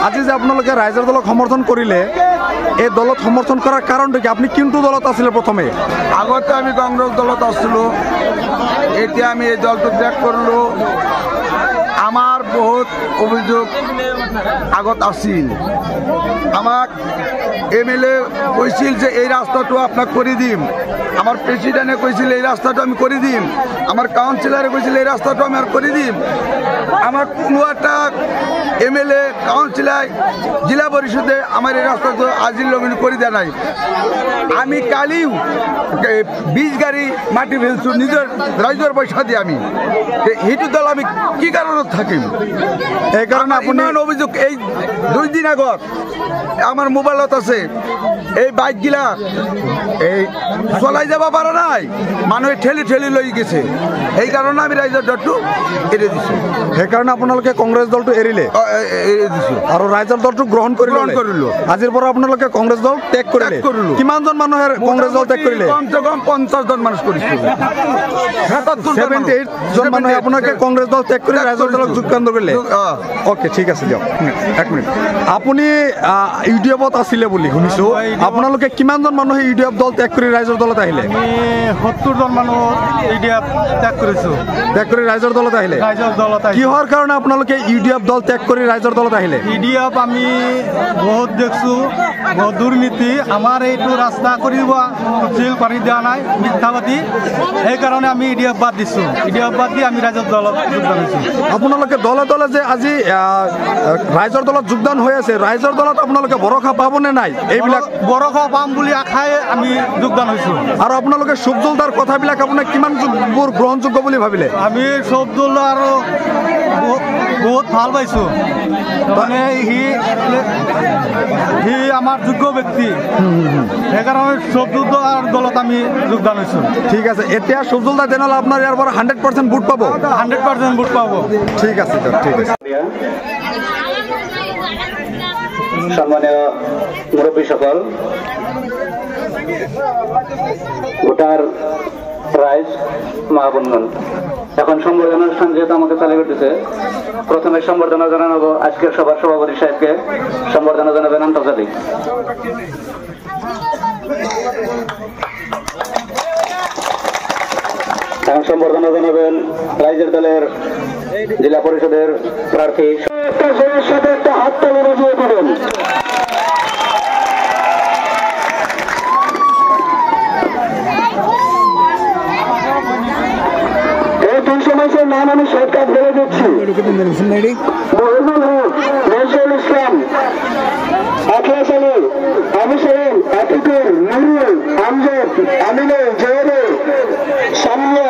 আজি যে আপোনালোকে ৰাইজৰ দলক সমৰ্থন কৰিলে এই দলত সমৰ্থন কৰাৰ কাৰণটো কি? আপুনি কোনটো দলত আছিলে প্ৰথমে? আগতে আমি কংগ্ৰেছ দলত আছিলোঁ, এতিয়া আমি এই দলটো ত্যাগ কৰিলোঁ। আমার বহুত অভিযোগ আগত আছিল। আমাক এমএলএ কৈছিল যে এই রাস্তাটো আপনাক করে দিম, আমার প্রেসিডেন্টে কৈছিল এই রাস্তাটো আমি করে দিম, আমার কাউন্সিলরে কৈছিল এই রাস্তাটো আমি আর করে দিম। আমার কোনো একটা এমএলএ কাউন্সিলর জেলা পরিষদে আমার এই রাস্তাটো আজির লগ্ন করে দেয় নাই। আমি কালিও 20 গাড়ি মাটি ফেলছু নিজের রাইজের পয়সা দিয়ে। আমি সেইটো দল আমি কি কারণে থাকিম? এই কারণে আপনি অভিযোগ এই 2 দিন আগত আমার মোবাইলত আছে, এই বাইকগিলা এই চলাই যাব পারা নাই, মানুহে ঠেলি ঠেলি লৈ গেছে। এই কারণে আমি ৰাইজৰ দলটো এৰি দিছো। সেই কাৰণে আপোনালোকে কংগ্ৰেস দলটো এৰিলে? এৰি দিছো আৰু ৰাইজৰ দলটো গ্ৰহণ কৰিলো। আজিৰ পৰা আপোনালোকে কংগ্ৰেস দল ত্যাগ কৰিলে। কিমানজন মানুহে কংগ্ৰেস দল ত্যাগ কৰিলে? কমসে কম 50 জন মানুষ কৰিছিল। 78 জন মানুহে আপোনালোকে কংগ্ৰেস দল ত্যাগ কৰি ৰাইজৰ দলক যোগদান কৰিলে। ওকে, ঠিক আছে দিয়ক। এক মিনিট, আপুনি ইউডিএফত আছিলে বুলি শুনিছো, আপোনালোকে কিমানজন মানুহে ইউডিএফ দল ত্যাগ কৰি ৰাইজৰ দলত আহিলে? 70 জন মানুহ ইউডিএফ ত্যাগ কৰিছো। ত্যাগ কৰি ৰাইজৰ দলত আহিলে? ৰাইজৰ দলত আহিলে। কিহৰ কাৰণে আপোনালোকে ইউডিএফ দল ত্যাগ কৰি ৰাইজৰ দলত আহিলে? ইউডিএফ আমি বহুত দেখছো, বহুত দুৰ্নীতি। আমাৰ এইটো ৰাস্তা কৰি দিব চিল পাৰি দিয়া নাই, মিথ্যাবাদী। সেইকাৰণে আমি ইউডিএফ বাদ দিছো। ইউডিএফ বাদ দি আমি ৰাইজৰ দলত যোগদান হৈছো। আপোনালোকে দলে দলে যে আজি ৰাইজৰ দলত যোগদান হৈ আছে, ৰাইজৰ দলত আপোনালোকে ভৰসা পাবনে নাই? এইবিলাক ভৰসা পাম বুলি আশাই আমি যোগদান হৈছো। আৰু আপোনালোকে সুবজুলদাৰ কথাবিলাক আপোনাক কিমান গ্ৰহণযোগ্য বুলি ভাবিলে? আমি সুবজুল আৰু বহুত ভাল পাইছো। মানে সি আমাৰ যোগ্য ব্যক্তি, সেইকাৰণে সুবজুলদাৰ দলত আমি যোগদান হৈছো। ঠিক আছে, এতিয়া সুবজুলদাৰ তেনেহ'লে আপোনাৰ ইয়াৰ পৰা 100% ভোট পাব? 100% ভোট পাব। ঠিক আছে, ঠিক আছে। সম্মানীয় মুরব্বী সকল, ভোটার রাইজ মা বোনগণ, এখন সম্বর্ধনা অনুষ্ঠান যেহেতু আমাকে চালু করতেছে, প্রথমে সম্বর্ধনা জানাবো আজকের সভার সভাপতি সাহেবকে। সম্বর্ধনা জানাবেন আন্তর্জাতি। এখন সম্বর্ধনা জানাবেন রাইজের দলের জেলা পরিষদের প্রার্থী। সাথে একটা হাততালি বাজিয়ে দেবেন। এই 300 মানুষের নাম আমি শর্টকাট বলে দিচ্ছি: মহিবুল হক, নজরুল ইসলাম, আখলাস আলী, আবু সাইদ, আতিকুর, নুরুল, আমজাদ, আমিনুল, জয়দেব, সামিয়া।